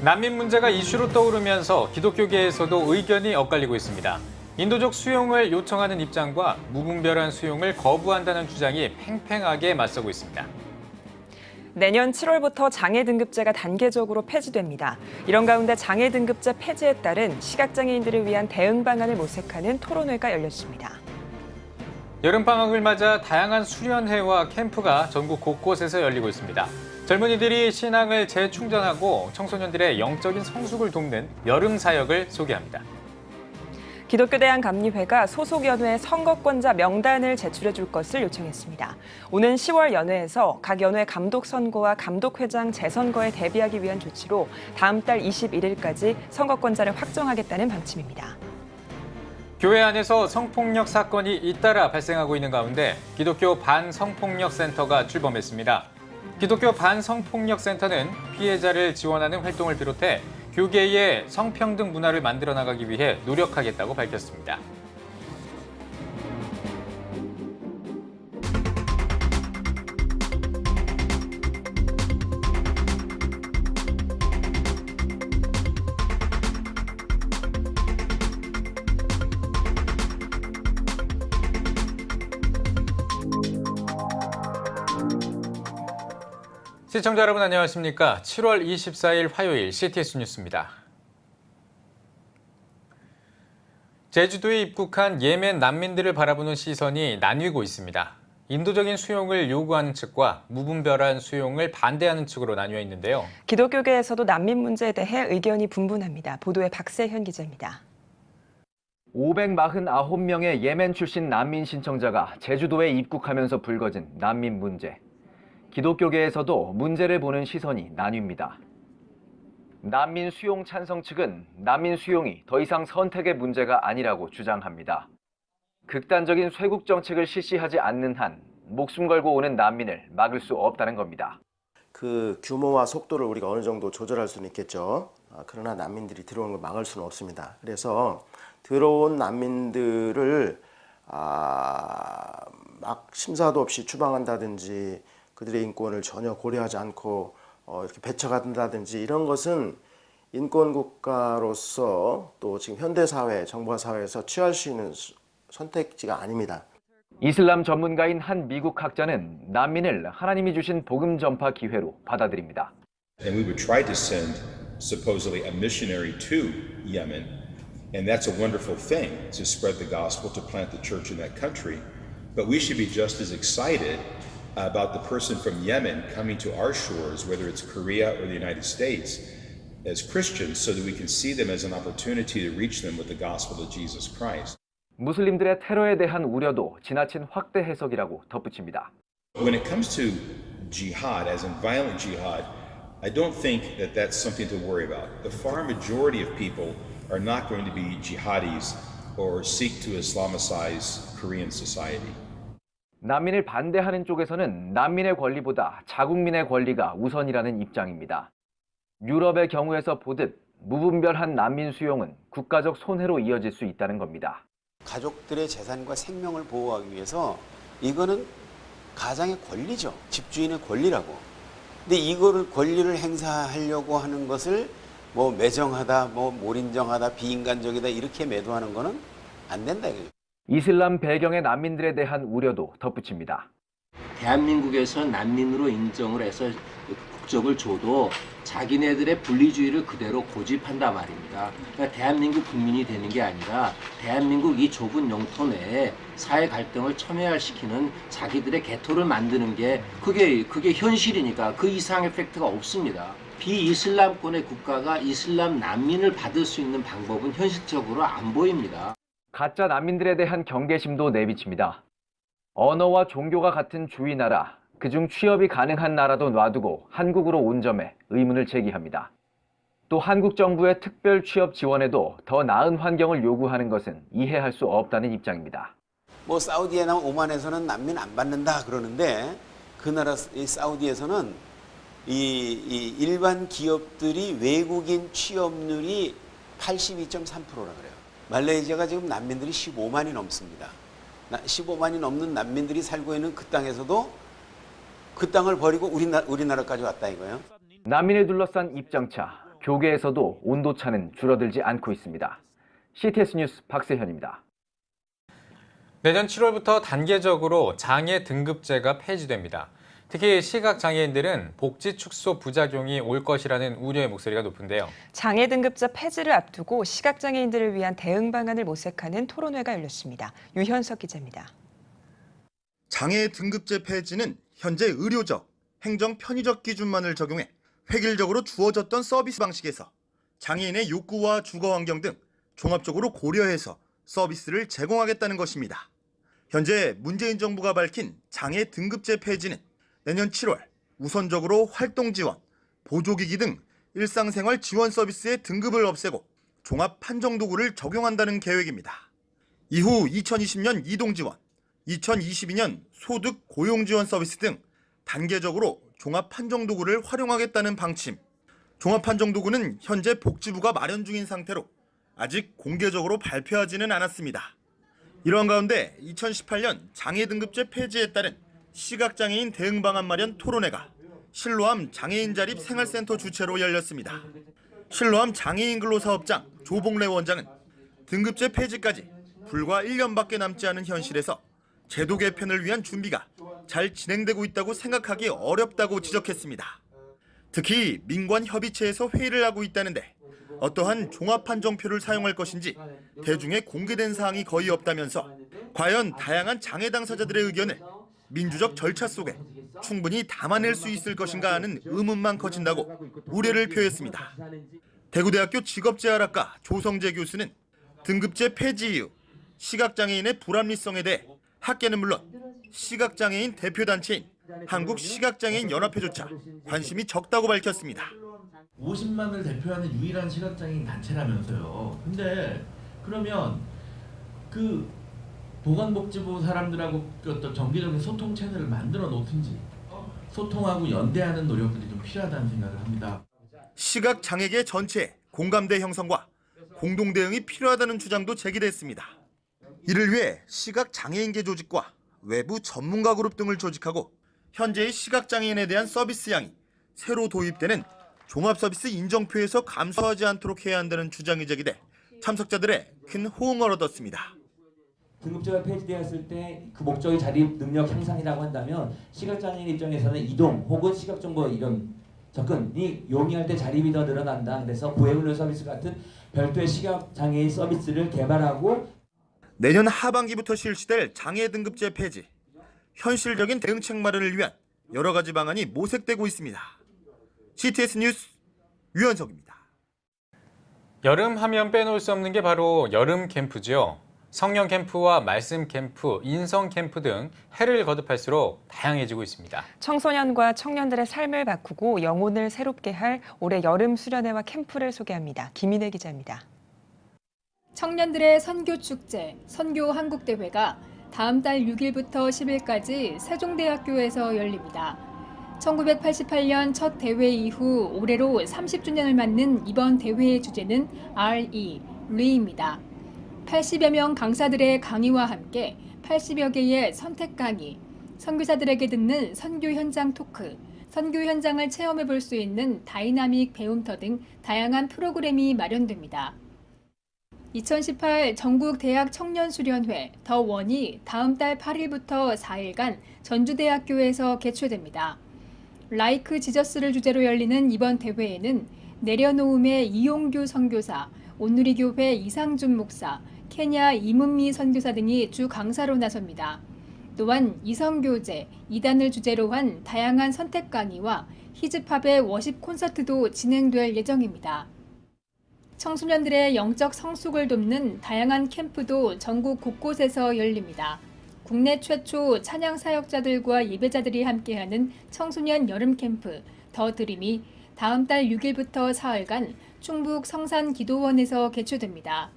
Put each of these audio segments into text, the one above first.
난민 문제가 이슈로 떠오르면서 기독교계에서도 의견이 엇갈리고 있습니다. 인도적 수용을 요청하는 입장과 무분별한 수용을 거부한다는 주장이 팽팽하게 맞서고 있습니다. 내년 7월부터 장애 등급제가 단계적으로 폐지됩니다. 이런 가운데 장애 등급제 폐지에 따른 시각장애인들을 위한 대응 방안을 모색하는 토론회가 열렸습니다. 여름방학을 맞아 다양한 수련회와 캠프가 전국 곳곳에서 열리고 있습니다. 젊은이들이 신앙을 재충전하고 청소년들의 영적인 성숙을 돕는 여름 사역을 소개합니다. 기독교대한감리회가 소속 연회에 선거권자 명단을 제출해 줄 것을 요청했습니다. 오는 10월 연회에서 각 연회 감독 선거와 감독회장 재선거에 대비하기 위한 조치로 다음 달 21일까지 선거권자를 확정하겠다는 방침입니다. 교회 안에서 성폭력 사건이 잇따라 발생하고 있는 가운데 기독교 반성폭력센터가 출범했습니다. 기독교 반성폭력센터는 피해자를 지원하는 활동을 비롯해 교계의 성평등 문화를 만들어 나가기 위해 노력하겠다고 밝혔습니다. 시청자 여러분 안녕하십니까? 7월 24일 화요일 CTS 뉴스입니다. 제주도에 입국한 예멘 난민들을 바라보는 시선이 나뉘고 있습니다. 인도적인 수용을 요구하는 측과 무분별한 수용을 반대하는 측으로 나뉘어 있는데요. 기독교계에서도 난민 문제에 대해 의견이 분분합니다. 보도에 박세현 기자입니다. 549명의 예멘 출신 난민 신청자가 제주도에 입국하면서 불거진 난민 문제. 기독교계에서도 문제를 보는 시선이 나뉩니다. 난민 수용 찬성 측은 난민 수용이 더 이상 선택의 문제가 아니라고 주장합니다. 극단적인 쇄국 정책을 실시하지 않는 한 목숨 걸고 오는 난민을 막을 수 없다는 겁니다. 그 규모와 속도를 우리가 어느 정도 조절할 수는 있겠죠. 그러나 난민들이 들어오는 걸 막을 수는 없습니다. 그래서 들어온 난민들을 막 심사도 없이 추방한다든지 그들의 인권을 전혀 고려하지 않고 이렇게 배척한다든지 이런 것은 인권국가로서 또 지금 현대사회, 정보화사회에서 취할 수 있는 선택지가 아닙니다. 이슬람 전문가인 한 미국 학자는 난민을 하나님이 주신 복음 전파 기회로 받아들입니다. And we would try to send supposedly a missionary to Yemen, and that's a wonderful thing to spread the gospel, to plant the church in that country. But we should be just as excited about the person from Yemen coming to our shores, whether it's Korea or the United States, as Christians, so that we can see them as an opportunity to reach them with the gospel of Jesus Christ. 무슬림들의 테러에 대한 우려도 지나친 확대 해석이라고 덧붙입니다. When it comes to jihad, as in violent jihad, I don't think that that's something to worry about. The far majority of people are not going to be jihadis or seek to Islamicize Korean society. 난민을 반대하는 쪽에서는 난민의 권리보다 자국민의 권리가 우선이라는 입장입니다. 유럽의 경우에서 보듯 무분별한 난민 수용은 국가적 손해로 이어질 수 있다는 겁니다. 가족들의 재산과 생명을 보호하기 위해서 이거는 가장의 권리죠. 집주인의 권리라고. 근데 이거를 권리를 행사하려고 하는 것을 뭐 매정하다, 뭐 몰인정하다, 비인간적이다 이렇게 매도하는 거는 안 된다 이거죠. 이슬람 배경의 난민들에 대한 우려도 덧붙입니다. 대한민국에서 난민으로 인정을 해서 국적을 줘도 자기네들의 분리주의를 그대로 고집한단 말입니다. 그러니까 대한민국 국민이 되는 게 아니라 대한민국 이 좁은 영토 내에 사회 갈등을 첨예화시키는 자기들의 개토를 만드는 게 그게 현실이니까 그 이상의 팩트가 없습니다. 비이슬람권의 국가가 이슬람 난민을 받을 수 있는 방법은 현실적으로 안 보입니다. 가짜 난민들에 대한 경계심도 내비칩니다. 언어와 종교가 같은 주위 나라, 그중 취업이 가능한 나라도 놔두고 한국으로 온 점에 의문을 제기합니다. 또 한국 정부의 특별 취업 지원에도 더 나은 환경을 요구하는 것은 이해할 수 없다는 입장입니다. 뭐 사우디나 오만에서는 난민 안 받는다 그러는데 그 나라 이 사우디에서는 이 일반 기업들이 외국인 취업률이 82.3%라 그래요. 말레이시아가 지금 난민들이 15만이 넘습니다. 15만이 넘는 난민들이 살고 있는 그 땅에서도 그 땅을 버리고 우리나라까지 왔다 이거예요. 난민을 둘러싼 입장차, 교계에서도 온도차는 줄어들지 않고 있습니다. CTS 뉴스 박세현입니다. 내년 7월부터 단계적으로 장애 등급제가 폐지됩니다. 특히 시각장애인들은 복지 축소 부작용이 올 것이라는 우려의 목소리가 높은데요. 장애 등급제 폐지를 앞두고 시각장애인들을 위한 대응 방안을 모색하는 토론회가 열렸습니다. 유현석 기자입니다. 장애 등급제 폐지는 현재 의료적, 행정 편의적 기준만을 적용해 획일적으로 주어졌던 서비스 방식에서 장애인의 욕구와 주거 환경 등 종합적으로 고려해서 서비스를 제공하겠다는 것입니다. 현재 문재인 정부가 밝힌 장애 등급제 폐지는 내년 7월 우선적으로 활동 지원, 보조기기 등 일상생활 지원 서비스의 등급을 없애고 종합 판정 도구를 적용한다는 계획입니다. 이후 2020년 이동 지원, 2022년 소득 고용 지원 서비스 등 단계적으로 종합 판정 도구를 활용하겠다는 방침. 종합 판정 도구는 현재 복지부가 마련 중인 상태로 아직 공개적으로 발표하지는 않았습니다. 이러한 가운데 2018년 장애 등급제 폐지에 따른 시각장애인 대응 방안 마련 토론회가 실로암 장애인 자립 생활센터 주최로 열렸습니다. 실로암 장애인 근로사업장 조봉래 원장은 등급제 폐지까지 불과 1년밖에 남지 않은 현실에서 제도 개편을 위한 준비가 잘 진행되고 있다고 생각하기 어렵다고 지적했습니다. 특히 민관협의체에서 회의를 하고 있다는데 어떠한 종합판정표를 사용할 것인지 대중에 공개된 사항이 거의 없다면서 과연 다양한 장애 당사자들의 의견을 민주적 절차 속에 충분히 담아낼 수 있을 것인가 하는 의문만 커진다고 우려를 표했습니다. 대구대학교 직업재활학과 조성재 교수는 등급제 폐지 이후 시각장애인의 불합리성에 대해 학계는 물론 시각장애인 대표단체인 한국시각장애인연합회조차 관심이 적다고 밝혔습니다. 50만을 대표하는 유일한 시각장애인 단체라면서요. 근데 그러면 그 보건복지부 사람들하고 어떤 정기적인 소통 채널을 만들어 놓든지 소통하고 연대하는 노력들이 좀 필요하다는 생각을 합니다. 시각장애계 전체의 공감대 형성과 공동 대응이 필요하다는 주장도 제기됐습니다. 이를 위해 시각장애인계 조직과 외부 전문가 그룹 등을 조직하고 현재의 시각장애인에 대한 서비스량이 새로 도입되는 종합서비스 인정표에서 감소하지 않도록 해야 한다는 주장이 제기돼 참석자들의 큰 호응을 얻었습니다. 등급제가 폐지되었을 때 그 목적이 자립 능력 향상이라고 한다면 시각장애인 입장에서는 이동 혹은 시각정보 이런 접근이 용이할 때 자립이 더 늘어난다. 그래서 구애훈련 서비스 같은 별도의 시각장애인 서비스를 개발하고 내년 하반기부터 실시될 장애 등급제 폐지, 현실적인 대응책 마련을 위한 여러 가지 방안이 모색되고 있습니다. CTS 뉴스 유현석입니다. 여름 하면 빼놓을 수 없는 게 바로 여름 캠프죠. 성령 캠프와 말씀 캠프, 인성 캠프 등 해를 거듭할수록 다양해지고 있습니다. 청소년과 청년들의 삶을 바꾸고 영혼을 새롭게 할 올해 여름 수련회와 캠프를 소개합니다. 김인혜 기자입니다. 청년들의 선교축제, 선교한국대회가 다음 달 6일부터 10일까지 세종대학교에서 열립니다. 1988년 첫 대회 이후 올해로 30주년을 맞는 이번 대회의 주제는 Re입니다. 80여 명 강사들의 강의와 함께 80여 개의 선택 강의, 선교사들에게 듣는 선교 현장 토크, 선교 현장을 체험해 볼 수 있는 다이나믹 배움터 등 다양한 프로그램이 마련됩니다. 2018 전국 대학 청년 수련회 더 원이 다음 달 8일부터 4일간 전주대학교에서 개최됩니다. 라이크 지저스를 주제로 열리는 이번 대회에는 내려놓음의 이용규 선교사, 온누리교회 이상준 목사, 케냐 이문미 선교사 등이 주 강사로 나섭니다. 또한 이성교제, 이단을 주제로 한 다양한 선택 강의와 히즈팝의 워십 콘서트도 진행될 예정입니다. 청소년들의 영적 성숙을 돕는 다양한 캠프도 전국 곳곳에서 열립니다. 국내 최초 찬양 사역자들과 예배자들이 함께하는 청소년 여름 캠프 더 드림이 다음 달 6일부터 사흘간 충북 성산 기도원에서 개최됩니다.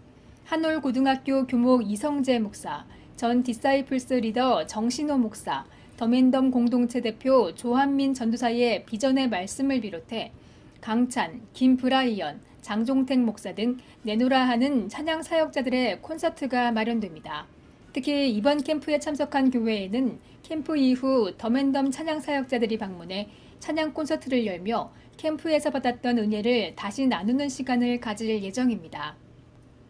한올 고등학교 교목 이성재 목사, 전 디사이플스 리더 정신호 목사, 더맨덤 공동체 대표 조한민 전도사의 비전의 말씀을 비롯해 강찬, 김브라이언, 장종택 목사 등 내노라 하는 찬양 사역자들의 콘서트가 마련됩니다. 특히 이번 캠프에 참석한 교회에는 캠프 이후 덤앤덤 찬양 사역자들이 방문해 찬양 콘서트를 열며 캠프에서 받았던 은혜를 다시 나누는 시간을 가질 예정입니다.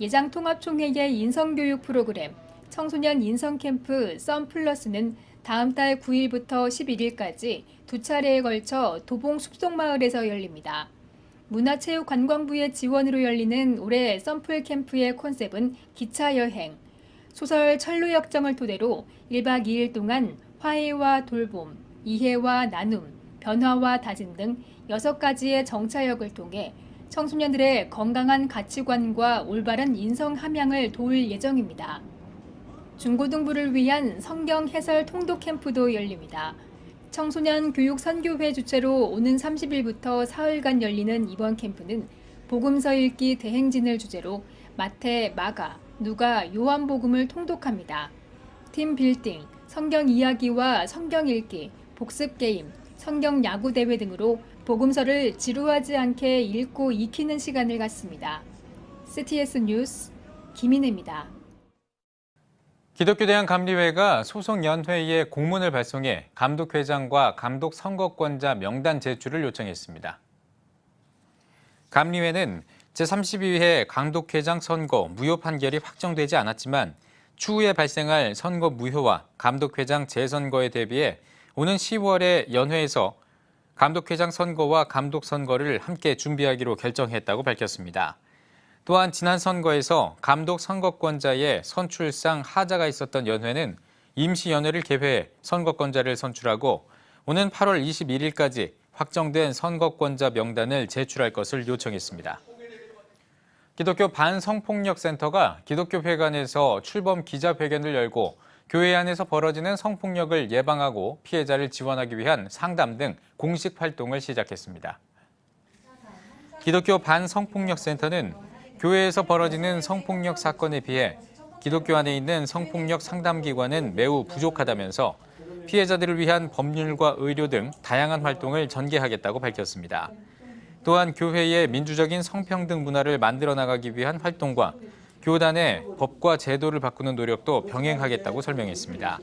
예장통합총회의 인성교육 프로그램 청소년 인성캠프 썬플러스는 다음 달 9일부터 11일까지 두 차례에 걸쳐 도봉 숲속마을에서 열립니다. 문화체육관광부의 지원으로 열리는 올해 썬플 캠프의 컨셉은 기차여행. 소설 천루역정을 토대로 1박 2일 동안 화해와 돌봄, 이해와 나눔, 변화와 다짐 등 6가지의 정차역을 통해 청소년들의 건강한 가치관과 올바른 인성 함양을 도울 예정입니다. 중고등부를 위한 성경 해설 통독 캠프도 열립니다. 청소년 교육 선교회 주최로 오는 30일부터 사흘간 열리는 이번 캠프는 복음서 읽기 대행진을 주제로 마태, 마가, 누가, 요한복음을 통독합니다. 팀 빌딩, 성경 이야기와 성경 읽기, 복습 게임, 성경 야구 대회 등으로 복음서를 지루하지 않게 읽고 익히는 시간을 갖습니다. CTS 뉴스 김인혜입니다. 기독교대학감리회가 소속연회에 공문을 발송해 감독회장과 감독선거권자 명단 제출을 요청했습니다. 감리회는 제32회 감독회장 선거 무효 판결이 확정되지 않았지만 추후에 발생할 선거 무효와 감독회장 재선거에 대비해 오는 10월에 연회에서 감독회장 선거와 감독 선거를 함께 준비하기로 결정했다고 밝혔습니다. 또한 지난 선거에서 감독 선거권자의 선출상 하자가 있었던 연회는 임시연회를 개회해 선거권자를 선출하고 오는 8월 21일까지 확정된 선거권자 명단을 제출할 것을 요청했습니다. 기독교 반성폭력센터가 기독교회관에서 출범 기자회견을 열고 교회 안에서 벌어지는 성폭력을 예방하고 피해자를 지원하기 위한 상담 등 공식 활동을 시작했습니다. 기독교 반성폭력센터는 교회에서 벌어지는 성폭력 사건에 비해 기독교 안에 있는 성폭력 상담기관은 매우 부족하다면서 피해자들을 위한 법률과 의료 등 다양한 활동을 전개하겠다고 밝혔습니다. 또한 교회의 민주적인 성평등 문화를 만들어 나가기 위한 활동과 교단의 법과 제도를 바꾸는 노력도 병행하겠다고 설명했습니다.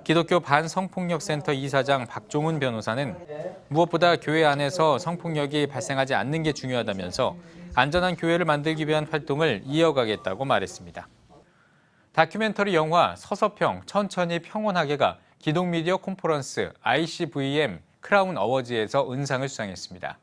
기독교 반성폭력센터 이사장 박종훈 변호사는 무엇보다 교회 안에서 성폭력이 발생하지 않는 게 중요하다면서 안전한 교회를 만들기 위한 활동을 이어가겠다고 말했습니다. 다큐멘터리 영화 서서평 천천히 평온하게가 기독미디어 콘퍼런스 ICVM 크라운 어워즈에서 은상을 수상했습니다.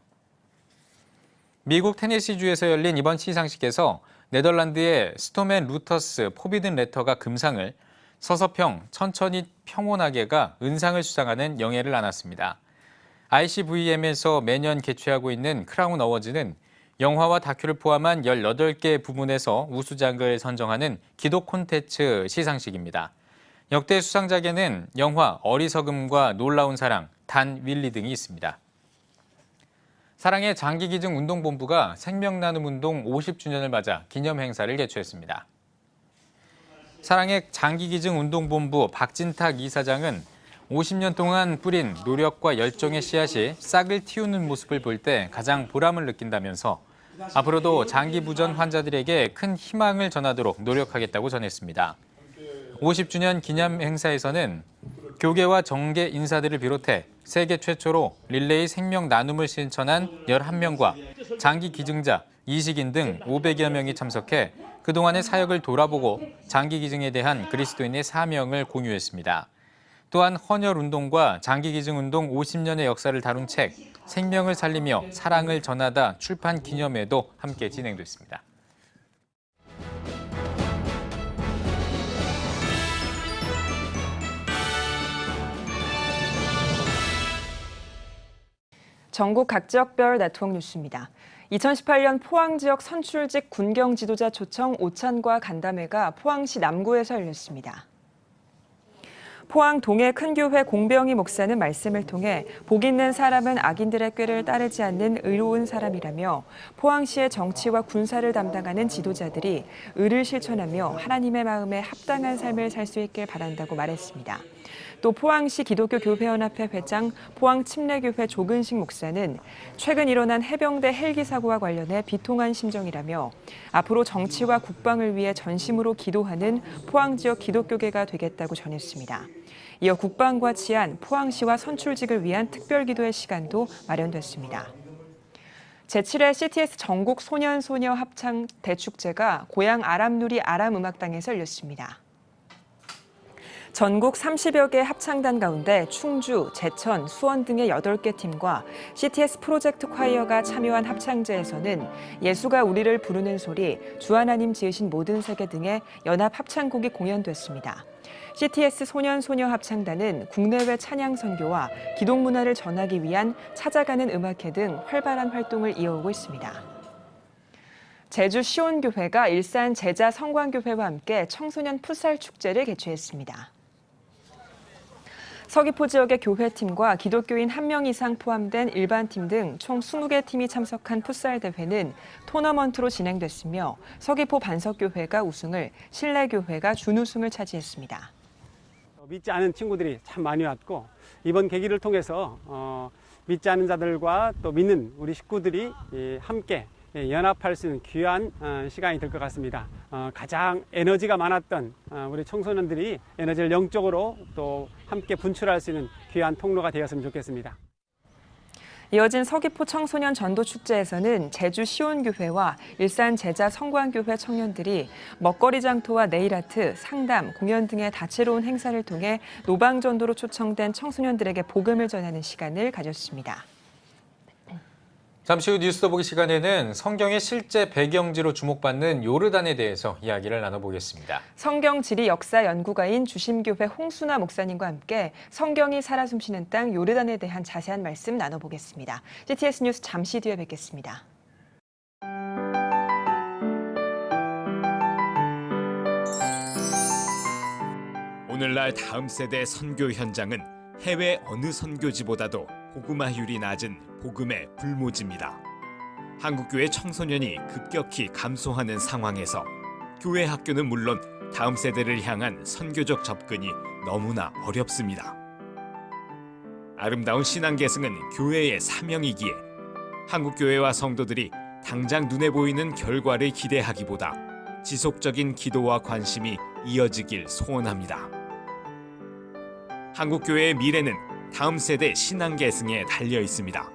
미국 테네시주에서 열린 이번 시상식에서 네덜란드의 스토맨 루터스 포비든 레터가 금상을, 서서평 천천히 평온하게가 은상을 수상하는 영예를 안았습니다. ICVM에서 매년 개최하고 있는 크라운 어워즈는 영화와 다큐를 포함한 18개 부문에서 우수작을 선정하는 기독 콘텐츠 시상식입니다. 역대 수상작에는 영화 어리석음과 놀라운 사랑, 단 윌리 등이 있습니다. 사랑의 장기기증 운동본부가 생명나눔 운동 50주년을 맞아 기념 행사를 개최했습니다. 사랑의 장기기증 운동본부 박진탁 이사장은 50년 동안 뿌린 노력과 열정의 씨앗이 싹을 틔우는 모습을 볼 때 가장 보람을 느낀다면서 앞으로도 장기부전 환자들에게 큰 희망을 전하도록 노력하겠다고 전했습니다. 50주년 기념 행사에서는 교계와 정계 인사들을 비롯해 세계 최초로 릴레이 생명 나눔을 실천한 11명과 장기 기증자, 이식인 등 500여 명이 참석해 그동안의 사역을 돌아보고 장기 기증에 대한 그리스도인의 사명을 공유했습니다. 또한 헌혈운동과 장기기증운동 50년의 역사를 다룬 책 생명을 살리며 사랑을 전하다 출판 기념회도 함께 진행됐습니다. 전국 각 지역별 네트워크 뉴스입니다. 2018년 포항 지역 선출직 군경 지도자 초청 오찬과 간담회가 포항시 남구에서 열렸습니다. 포항 동해 큰교회 공병희 목사는 말씀을 통해 복 있는 사람은 악인들의 꾀를 따르지 않는 의로운 사람이라며 포항시의 정치와 군사를 담당하는 지도자들이 의를 실천하며 하나님의 마음에 합당한 삶을 살 수 있길 바란다고 말했습니다. 또 포항시 기독교교회연합회 회장 포항침례교회 조근식 목사는 최근 일어난 해병대 헬기 사고와 관련해 비통한 심정이라며 앞으로 정치와 국방을 위해 전심으로 기도하는 포항 지역 기독교계가 되겠다고 전했습니다. 이어 국방과 치안, 포항시와 선출직을 위한 특별기도의 시간도 마련됐습니다. 제7회 CTS 전국 소년소녀 합창 대축제가 고양 아람누리 아람음악당에서 열렸습니다. 전국 30여 개 합창단 가운데 충주, 제천, 수원 등의 8개 팀과 CTS 프로젝트 콰이어가 참여한 합창제에서는 예수가 우리를 부르는 소리, 주 하나님 지으신 모든 세계 등의 연합 합창곡이 공연됐습니다. CTS 소년소녀 합창단은 국내외 찬양 선교와 기독 문화를 전하기 위한 찾아가는 음악회 등 활발한 활동을 이어오고 있습니다. 제주 시온교회가 일산 제자 성광교회와 함께 청소년 풋살 축제를 개최했습니다. 서귀포 지역의 교회팀과 기독교인 1명 이상 포함된 일반팀 등 총 20개 팀이 참석한 풋살 대회는 토너먼트로 진행됐으며 서귀포 반석교회가 우승을, 신례교회가 준우승을 차지했습니다. 믿지 않은 친구들이 참 많이 왔고 이번 계기를 통해서 믿지 않은 자들과 또 믿는 우리 식구들이 함께 연합할 수 있는 귀한 시간이 될 것 같습니다. 가장 에너지가 많았던 우리 청소년들이 에너지를 영적으로 또 함께 분출할 수 있는 귀한 통로가 되었으면 좋겠습니다. 이어진 서귀포 청소년 전도축제에서는 제주 시온교회와 일산 제자 성광교회 청년들이 먹거리 장터와 네일아트, 상담, 공연 등의 다채로운 행사를 통해 노방전도로 초청된 청소년들에게 복음을 전하는 시간을 가졌습니다. 잠시 후 뉴스 더보기 시간에는 성경의 실제 배경지로 주목받는 요르단에 대해서 이야기를 나눠보겠습니다. 성경 지리 역사 연구가인 주심교회 홍순아 목사님과 함께 성경이 살아 숨쉬는 땅 요르단에 대한 자세한 말씀 나눠보겠습니다. CTS 뉴스 잠시 뒤에 뵙겠습니다. 오늘날 다음 세대 선교 현장은 해외 어느 선교지보다도 복음화율이 낮은 복음의 불모지입니다. 한국교회 청소년이 급격히 감소하는 상황에서 교회 학교는 물론 다음 세대를 향한 선교적 접근이 너무나 어렵습니다. 아름다운 신앙 계승은 교회의 사명이기에 한국교회와 성도들이 당장 눈에 보이는 결과를 기대하기보다 지속적인 기도와 관심이 이어지길 소원합니다. 한국교회의 미래는 다음 세대 신앙 계승에 달려 있습니다.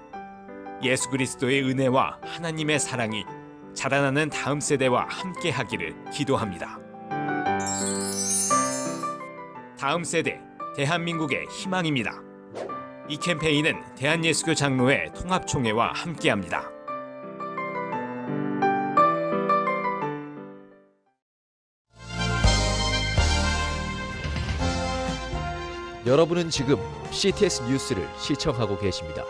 예수 그리스도의 은혜와 하나님의 사랑이 자라나는 다음 세대와 함께 하기를 기도합니다. 다음 세대, 대한민국의 희망입니다. 이 캠페인은 대한예수교 장로회 통합총회와 함께합니다. 여러분은 지금 CTS 뉴스를 시청하고 계십니다.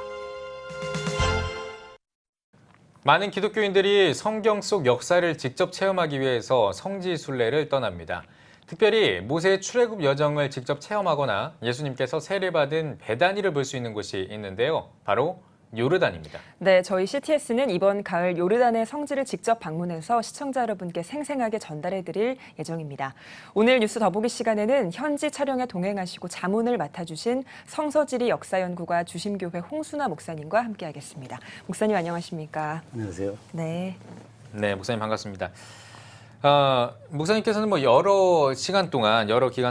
많은 기독교인들이 성경 속 역사를 직접 체험하기 위해서 성지순례를 떠납니다. 특별히 모세의 출애굽 여정을 직접 체험하거나 예수님께서 세례 받은 베다니를 볼 수 있는 곳이 있는데요. 바로 요르단입니다. 네, 저희 CTS는 이번 가을 요르단의 성지를 직접 방문해서 시청자 여러분께 생생하게 전달해드릴 예정입니다. 오늘 뉴스 더보기 시간에는 현지 촬영에 동행하시고 자문을 맡아주신 성서지리 역사연구가 주심교회 홍순아 목사님과 함께하겠습니다. 목사님 안녕하십니까? 안녕하세요. 네. 네, 목사님 반갑습니다. 목사님께서는 여러 기간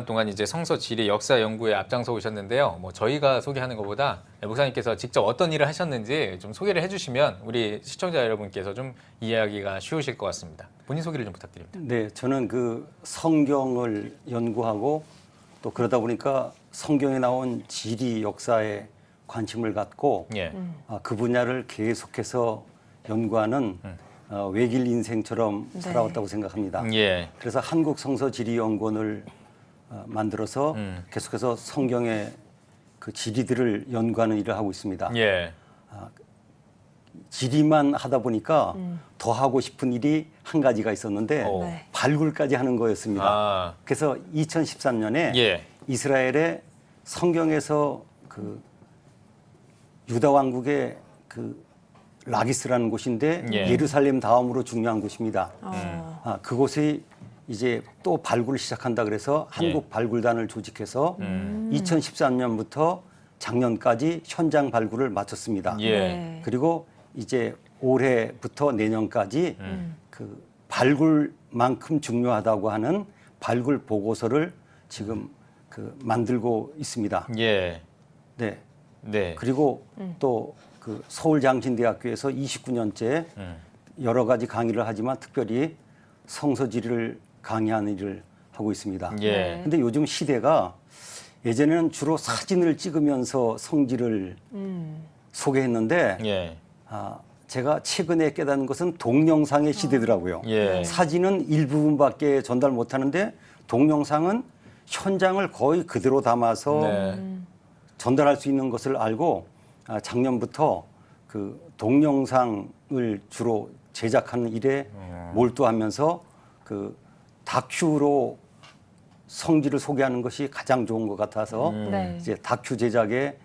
동안 이제 성서 지리 역사 연구에 앞장서 오셨는데요. 저희가 소개하는 것보다 목사님께서 직접 어떤 일을 하셨는지 좀 소개를 해주시면 우리 시청자 여러분께서 좀 이해하기가 쉬우실 것 같습니다. 본인 소개를 좀 부탁드립니다. 네, 저는 그 성경을 연구하고 또 그러다 보니까 성경에 나온 지리 역사에 관심을 갖고 그 분야를 계속해서 연구하는 외길 인생처럼 살아왔다고 생각합니다. 그래서 한국성서지리연구원을 만들어서 계속해서 성경의 그 지리들을 연구하는 일을 하고 있습니다. 지리만 하다 보니까 더 하고 싶은 일이 한 가지가 있었는데 발굴까지 하는 거였습니다. 그래서 2013년에 이스라엘의 성경에서 그 유다 왕국의 그 라기스라는 곳인데 예루살렘 다음으로 중요한 곳입니다. 그곳의 이제 또 발굴을 시작한다 그래서 한국 발굴단을 조직해서 2013년부터 작년까지 현장 발굴을 마쳤습니다. 그리고 이제 올해부터 내년까지 그 발굴만큼 중요하다고 하는 발굴 보고서를 지금 그 만들고 있습니다. 네. 그리고 또 그 서울장신대학교에서 29년째 여러 가지 강의를 하지만 특별히 성서지리를 강의하는 일을 하고 있습니다. 근데 요즘 시대가 예전에는 주로 사진을 찍으면서 성지를 소개했는데 제가 최근에 깨닫는 것은 동영상의 시대더라고요. 사진은 일부분밖에 전달 못하는데 동영상은 현장을 거의 그대로 담아서 전달할 수 있는 것을 알고 작년부터 그 동영상을 주로 제작하는 일에 몰두하면서 그 다큐로 성지를 소개하는 것이 가장 좋은 것 같아서 이제 다큐 제작에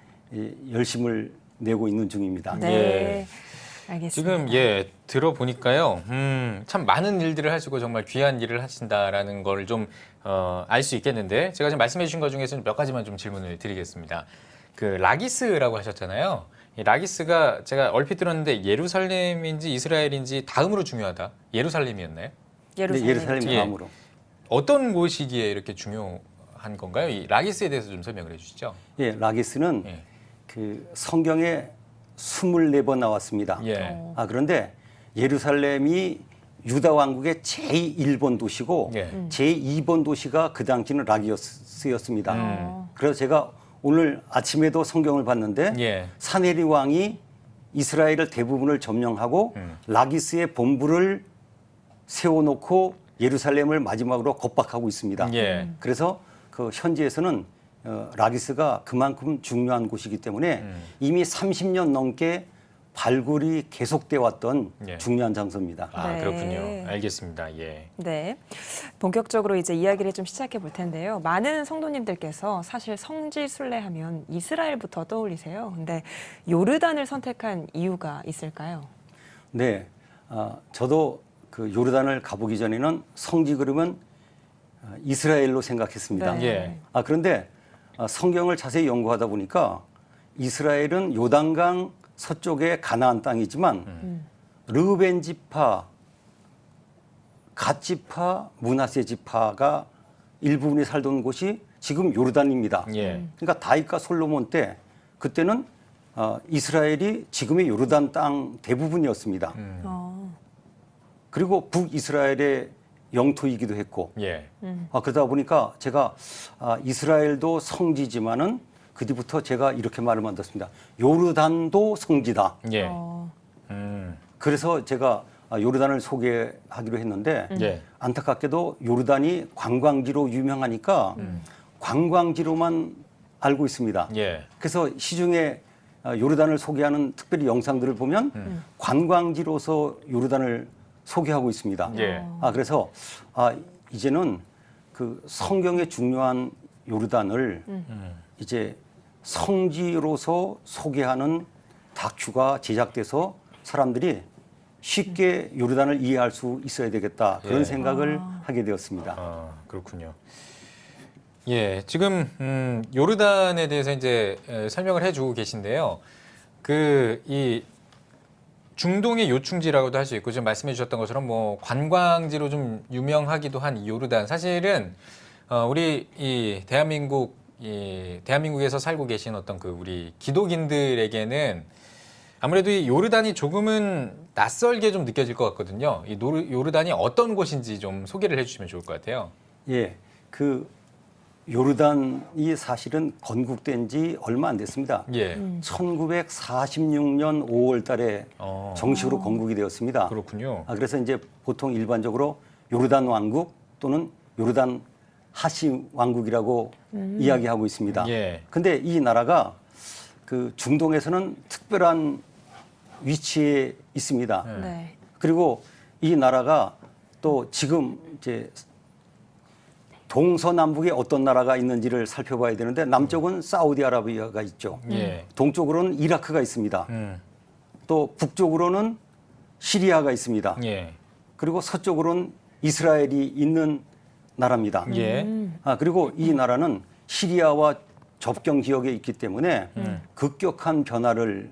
열심을 내고 있는 중입니다. 네. 알겠습니다. 지금 들어보니까요, 참 많은 일들을 하시고 정말 귀한 일을 하신다라는 걸 좀 알 수 있겠는데 제가 지금 말씀해 주신 것 중에서 몇 가지만 좀 질문을 드리겠습니다. 그 라기스라고 하셨잖아요. 이 라기스가 제가 얼핏 들었는데 예루살렘인지 이스라엘인지 다음으로 중요하다. 예루살렘이었나요? 예루살렘 다음으로. 어떤 곳이기에 이렇게 중요한 건가요? 이 라기스에 대해서 좀 설명을 해주시죠. 라기스는 그 성경에 24번 나왔습니다. 그런데 예루살렘이 유다 왕국의 제1번 도시고 제2번 도시가 그 당시는 라기스였습니다. 그래서 제가 오늘 아침에도 성경을 봤는데 사네리 왕이 이스라엘을 대부분을 점령하고 라기스의 본부를 세워놓고 예루살렘을 마지막으로 겁박하고 있습니다. 그래서 그 현지에서는 라기스가 그만큼 중요한 곳이기 때문에 이미 30년 넘게 발굴이 계속돼 왔던 중요한 장소입니다. 그렇군요. 알겠습니다. 네, 본격적으로 이제 이야기를 좀 시작해 볼 텐데요. 많은 성도님들께서 사실 성지 순례하면 이스라엘부터 떠올리세요. 근데 요르단을 선택한 이유가 있을까요? 네, 저도 그 요르단을 가보기 전에는 성지 그러면 이스라엘로 생각했습니다. 그런데 성경을 자세히 연구하다 보니까 이스라엘은 요단강 서쪽의 가나안 땅이지만 르우벤 지파, 갓 지파, 므낫세 지파가 일부분이 살던 곳이 지금 요르단입니다. 그러니까 다윗과 솔로몬 때 그때는 이스라엘이 지금의 요르단 땅 대부분이었습니다. 그리고 북이스라엘의 영토이기도 했고 그러다 보니까 제가 이스라엘도 성지지만은 그 뒤부터 제가 이렇게 말을 만들었습니다. 요르단도 성지다. 그래서 제가 요르단을 소개하기로 했는데 안타깝게도 요르단이 관광지로 유명하니까 관광지로만 알고 있습니다. 그래서 시중에 요르단을 소개하는 특별히 영상들을 보면 관광지로서 요르단을 소개하고 있습니다. 그래서 이제는 그 성경의 중요한 요르단을 이제 성지로서 소개하는 다큐가 제작돼서 사람들이 쉽게 요르단을 이해할 수 있어야 되겠다 그런 생각을 하게 되었습니다. 그렇군요. 지금 요르단에 대해서 이제 설명을 해주고 계신데요. 이 중동의 요충지라고도 할 수 있고 지금 말씀해 주셨던 것처럼 뭐 관광지로 좀 유명하기도 한 이 요르단, 사실은 우리 이 대한민국에서 살고 계신 어떤 그 우리 기독인들에게는 아무래도 이 요르단이 조금은 낯설게 좀 느껴질 것 같거든요. 이 요르단이 어떤 곳인지 좀 소개를 해주시면 좋을 것 같아요. 그 요르단이 사실은 건국된 지 얼마 안 됐습니다. 1946년 5월 달에 정식으로 건국이 되었습니다. 그렇군요. 그래서 이제 보통 일반적으로 요르단 왕국 또는 요르단 하시 왕국이라고 이야기하고 있습니다. 근데 이 나라가 그 중동에서는 특별한 위치에 있습니다. 그리고 이 나라가 또 지금 이제 동서남북에 어떤 나라가 있는지를 살펴봐야 되는데 남쪽은 사우디아라비아가 있죠. 동쪽으로는 이라크가 있습니다. 또 북쪽으로는 시리아가 있습니다. 그리고 서쪽으로는 이스라엘이 있는 나라입니다. 예. 그리고 이 나라는 시리아와 접경 지역에 있기 때문에 급격한 변화를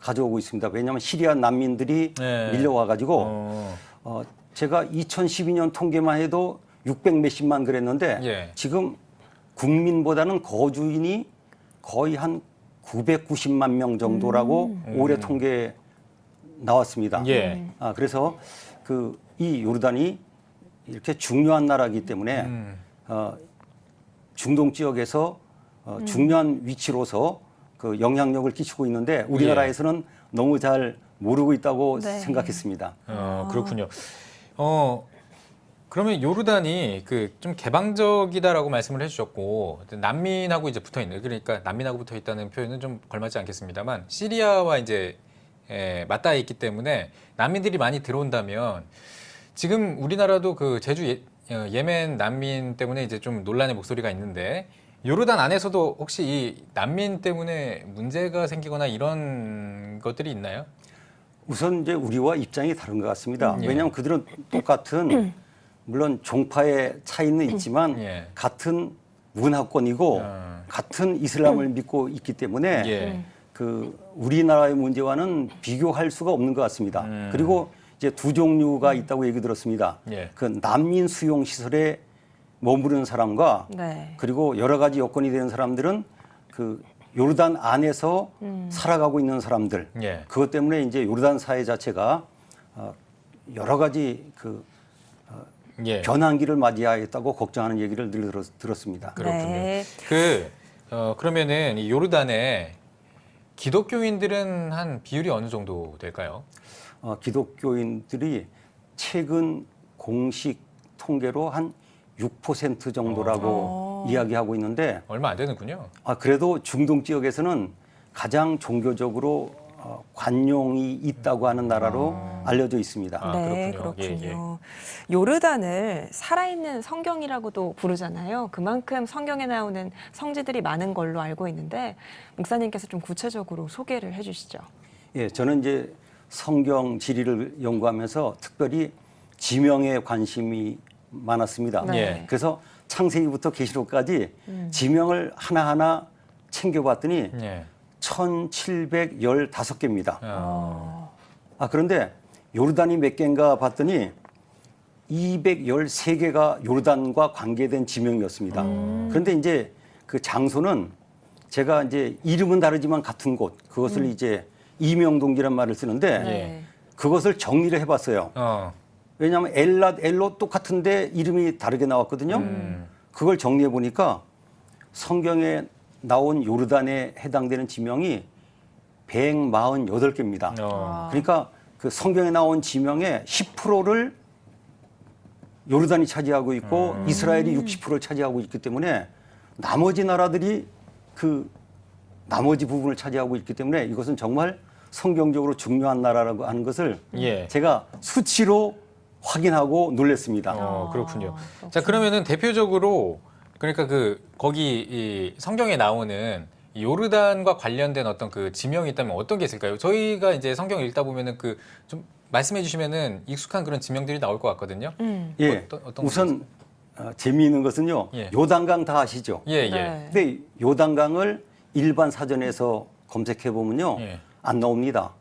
가져오고 있습니다. 왜냐하면 시리아 난민들이 밀려와가지고 제가 2012년 통계만 해도 600 몇십만 그랬는데 지금 국민보다는 거주인이 거의 한 990만 명 정도라고 올해 통계 나왔습니다. 그래서 이 요르단이 이렇게 중요한 나라이기 때문에 중동 지역에서 중요한 위치로서 그 영향력을 끼치고 있는데 우리나라에서는 너무 잘 모르고 있다고 생각했습니다. 그렇군요. 그러면 요르단이 좀 개방적이다라고 말씀을 해주셨고 난민하고 이제 붙어 있는, 그러니까 난민하고 붙어 있다는 표현은 좀 걸맞지 않겠습니다만 시리아와 이제 맞닿아 있기 때문에 난민들이 많이 들어온다면 지금 우리나라도 그 제주 예멘 난민 때문에 이제 좀 논란의 목소리가 있는데 요르단 안에서도 혹시 이 난민 때문에 문제가 생기거나 이런 것들이 있나요? 우선 이제 우리와 입장이 다른 것 같습니다. 왜냐하면 그들은 똑같은 물론 종파의 차이는 있지만 같은 문화권이고 같은 이슬람을 믿고 있기 때문에 그 우리나라의 문제와는 비교할 수가 없는 것 같습니다. 그리고 이제 두 종류가 있다고 얘기 들었습니다. 그 난민 수용 시설에 머무르는 사람과 그리고 여러 가지 여건이 되는 사람들은 그 요르단 안에서 살아가고 있는 사람들. 그것 때문에 이제 요르단 사회 자체가 여러 가지 변환기를 맞이하겠다고 걱정하는 얘기를 늘 들었습니다. 그렇군요. 그러면은 이 요르단에 기독교인들은 한 비율이 어느 정도 될까요? 기독교인들이 최근 공식 통계로 한 6% 정도라고 이야기하고 있는데 얼마 안 되는군요. 그래도 중동 지역에서는 가장 종교적으로 관용이 있다고 하는 나라로 알려져 있습니다. 네, 그렇군요. 요르단을 살아있는 성경이라고도 부르잖아요. 그만큼 성경에 나오는 성지들이 많은 걸로 알고 있는데 목사님께서 좀 구체적으로 소개를 해주시죠. 저는 이제 성경 지리를 연구하면서 특별히 지명에 관심이 많았습니다. 그래서 창세기부터 계시록까지 지명을 하나하나 챙겨봤더니 1715개입니다. 그런데 요르단이 몇 개인가 봤더니 213개가 요르단과 관계된 지명이었습니다. 그런데 이제 그 장소는 제가 이제 이름은 다르지만 같은 곳, 그것을 이제 이명동지란 말을 쓰는데 그것을 정리를 해봤어요. 왜냐하면 엘랏, 엘로 똑같은데 이름이 다르게 나왔거든요. 그걸 정리해 보니까 성경에 나온 요르단에 해당되는 지명이 148개입니다. 그러니까 그 성경에 나온 지명의 10%를 요르단이 차지하고 있고 이스라엘이 60%를 차지하고 있기 때문에 나머지 나라들이 그 나머지 부분을 차지하고 있기 때문에 이것은 정말 성경적으로 중요한 나라라고 하는 것을 제가 수치로 확인하고 놀랐습니다. 그렇군요. 자, 그러면은 대표적으로 그러니까 거기 이 성경에 나오는 요르단과 관련된 어떤 그 지명이 있다면 어떤 게 있을까요? 저희가 이제 성경 읽다 보면은 좀 말씀해 주시면은 익숙한 그런 지명들이 나올 것 같거든요. 어떤 우선 재미있는 것은요. 요단강 다 아시죠? 근데 요단강을 일반 사전에서 검색해 보면요. 안 나옵니다.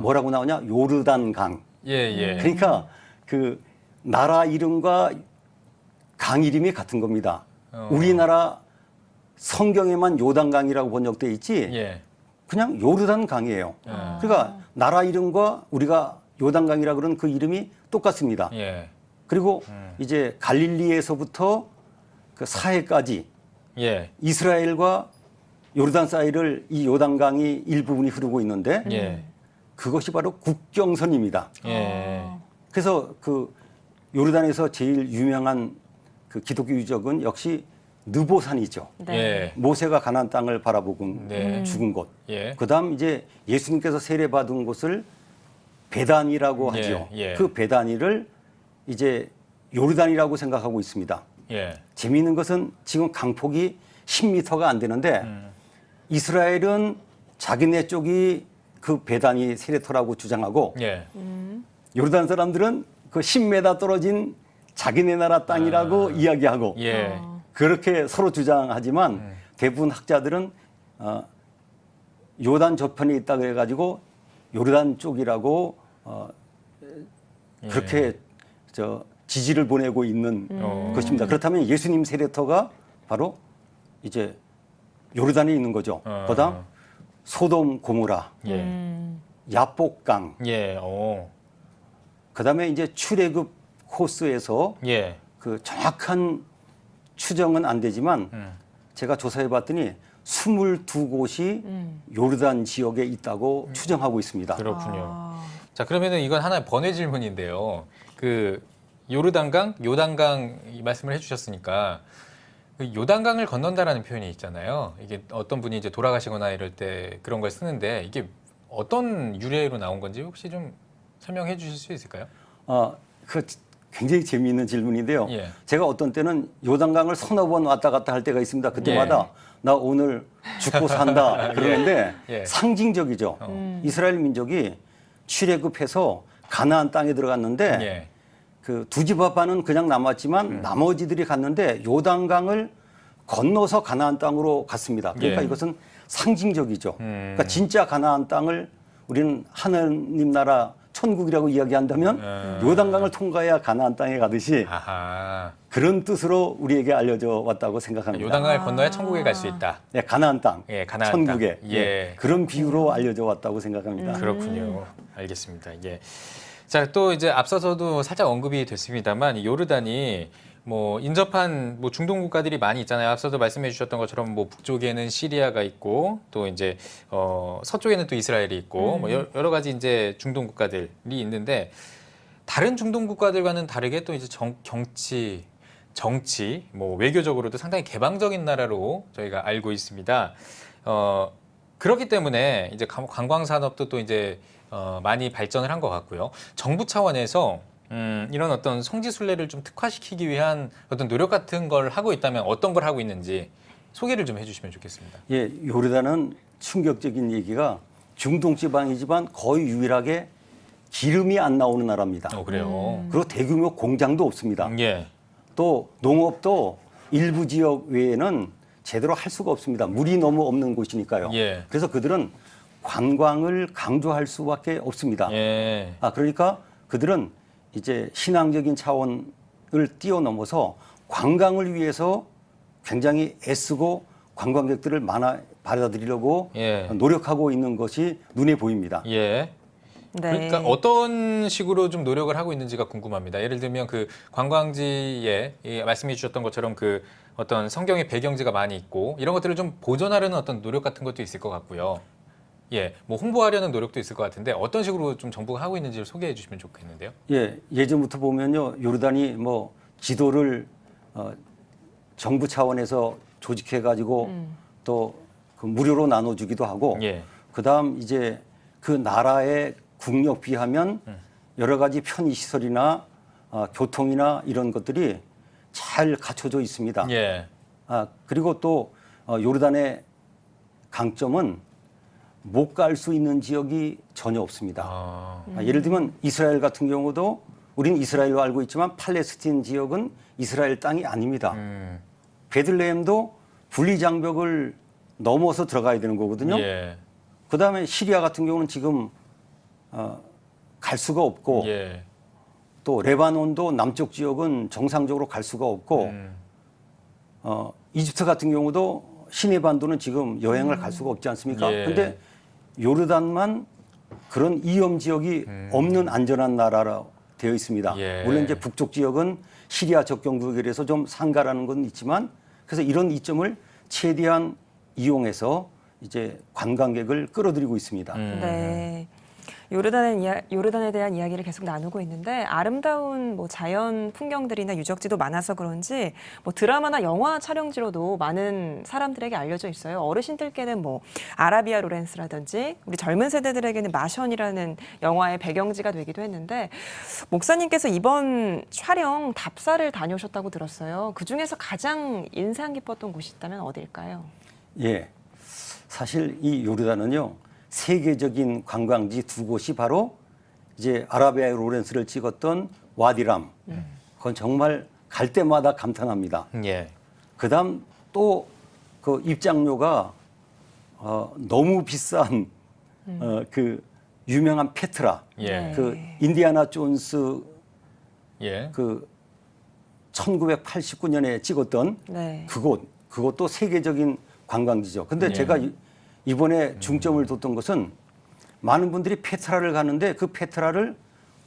뭐라고 나오냐? 요르단강. 그러니까 그 나라 이름과 강 이름이 같은 겁니다. 우리나라 성경에만 요단강이라고 번역돼 있지 그냥 요르단강이에요. 그러니까 나라 이름과 우리가 요단강이라고 그러는 그 이름이 똑같습니다. 그리고 이제 갈릴리에서부터 그 사해까지 이스라엘과 요르단 사이를 이 요단강이 일부분이 흐르고 있는데 그것이 바로 국경선입니다. 그래서 그 요르단에서 제일 유명한 그 기독교 유적은 역시 느보산이죠. 모세가 가나안 땅을 바라보고 죽은 곳. 그다음 이제 예수님께서 세례받은 곳을 베단이라고 하죠. 그 베단이를 이제 요르단이라고 생각하고 있습니다. 재미있는 것은 지금 강폭이 10m가 안 되는데 이스라엘은 자기네 쪽이 그 베단이 세례터라고 주장하고 요르단 사람들은 그 10m 떨어진 자기네 나라 땅이라고 이야기하고 예. 그렇게 서로 주장하지만 대부분 학자들은 요단 저편에 있다고 해가지고 요르단 쪽이라고 그렇게 지지를 보내고 있는 것입니다. 그렇다면 예수님 세례터가 바로 이제 요르단에 있는 거죠. 그다음 소돔 고모라, 야복강, 그다음에 이제 출애굽 코스에서 그 정확한 추정은 안 되지만 제가 조사해봤더니 22곳이 요르단 지역에 있다고 추정하고 있습니다. 그렇군요. 자, 그러면은 이건 하나의 번외 질문인데요. 그 요르단강, 요단강 이 말씀을 해주셨으니까 그 요단강을 건넌다라는 표현이 있잖아요. 이게 어떤 분이 이제 돌아가시거나 이럴 때 그런 걸 쓰는데 이게 어떤 유래로 나온 건지 혹시 좀 설명해 주실 수 있을까요? 그 굉장히 재미있는 질문인데요. 예. 제가 어떤 때는 요단강을 서너 번 왔다 갔다 할 때가 있습니다. 그때마다 나 오늘 죽고 산다 그러는데 상징적이죠. 이스라엘 민족이 출애굽해서 가나안 땅에 들어갔는데 그 두 집 아빠는 그냥 남았지만 나머지들이 갔는데 요단강을 건너서 가나안 땅으로 갔습니다. 그러니까 이것은 상징적이죠. 그러니까 진짜 가나안 땅을 우리는 하나님 나라 천국이라고 이야기한다면 요단강을 통과해야 가나안 땅에 가듯이 그런 뜻으로 우리에게 알려져 왔다고 생각합니다. 요단강을 건너야 천국에 갈 수 있다. 네, 가나안 땅, 가나안 천국에 땅. 그런 비유로 알려져 왔다고 생각합니다. 그렇군요. 알겠습니다. 자, 또 이제 앞서서도 살짝 언급이 됐습니다만 이 요르단이 뭐 인접한 뭐 중동 국가들이 많이 있잖아요. 앞서도 말씀해 주셨던 것처럼 뭐 북쪽에는 시리아가 있고 또 이제 서쪽에는 또 이스라엘이 있고 뭐 여러 가지 이제 중동 국가들이 있는데 다른 중동 국가들과는 다르게 또 이제 정치, 뭐 외교적으로도 상당히 개방적인 나라로 저희가 알고 있습니다. 그렇기 때문에 이제 관광 산업도 또 이제 많이 발전을 한 것 같고요. 정부 차원에서 이런 어떤 성지순례를 좀 특화시키기 위한 어떤 노력 같은 걸 하고 있다면 어떤 걸 하고 있는지 소개를 좀 해주시면 좋겠습니다. 예, 요르단은 충격적인 얘기가 중동 지방이지만 거의 유일하게 기름이 안 나오는 나라입니다. 그래요. 그리고 대규모 공장도 없습니다. 예. 또 농업도 일부 지역 외에는 제대로 할 수가 없습니다. 물이 너무 없는 곳이니까요. 그래서 그들은 관광을 강조할 수밖에 없습니다. 그러니까 그들은 이제 신앙적인 차원을 뛰어넘어서 관광을 위해서 굉장히 애쓰고 관광객들을 받아들이려고 노력하고 있는 것이 눈에 보입니다. 그러니까 어떤 식으로 좀 노력을 하고 있는지가 궁금합니다. 예를 들면 그 관광지에 말씀해 주셨던 것처럼 그 어떤 성경의 배경지가 많이 있고 이런 것들을 좀 보존하려는 어떤 노력 같은 것도 있을 것 같고요. 뭐 홍보하려는 노력도 있을 것 같은데 어떤 식으로 좀 정부가 하고 있는지를 소개해 주시면 좋겠는데요. 예전부터 보면요, 요르단이 뭐 지도를 정부 차원에서 조직해 가지고 또 그 무료로 나눠주기도 하고, 그다음 이제 그 나라의 국력 비하면 여러 가지 편의 시설이나 교통이나 이런 것들이 잘 갖춰져 있습니다. 그리고 또 요르단의 강점은 못 갈 수 있는 지역이 전혀 없습니다. 예를 들면 이스라엘 같은 경우도 우리는 이스라엘로 알고 있지만 팔레스틴 지역은 이스라엘 땅이 아닙니다. 베들레헴도 분리장벽을 넘어서 들어가야 되는 거거든요. 그다음에 시리아 같은 경우는 지금 갈 수가 없고 또 레바논도 남쪽 지역은 정상적으로 갈 수가 없고 이집트 같은 경우도 시내 반도는 지금 여행을 갈 수가 없지 않습니까? 근데 요르단만 그런 위험 지역이 없는 안전한 나라로 되어 있습니다. 물론 이제 북쪽 지역은 시리아 접경국이라서 좀 상가라는 건 있지만 그래서 이런 이점을 최대한 이용해서 이제 관광객을 끌어들이고 있습니다. 네. 요르단에 대한 이야기를 계속 나누고 있는데 아름다운 뭐 자연 풍경들이나 유적지도 많아서 그런지 뭐 드라마나 영화 촬영지로도 많은 사람들에게 알려져 있어요. 어르신들께는 뭐 아라비아 로렌스라든지 우리 젊은 세대들에게는 마션이라는 영화의 배경지가 되기도 했는데 목사님께서 이번 촬영 답사를 다녀오셨다고 들었어요. 그중에서 가장 인상 깊었던 곳이 있다면 어딜까요? 사실 이 요르단은요. 세계적인 관광지 두 곳이 바로 이제 아라비아 로렌스를 찍었던 와디람 그건 정말 갈 때마다 감탄합니다. 예. 그다음 또 그 입장료가 너무 비싼 그 유명한 페트라, 예. 그 인디아나 존스 예. 그 1989년에 찍었던 네. 그것도 세계적인 관광지죠. 근데 예. 제가 이번에 중점을 뒀던 것은 많은 분들이 페트라를 가는데 그 페트라를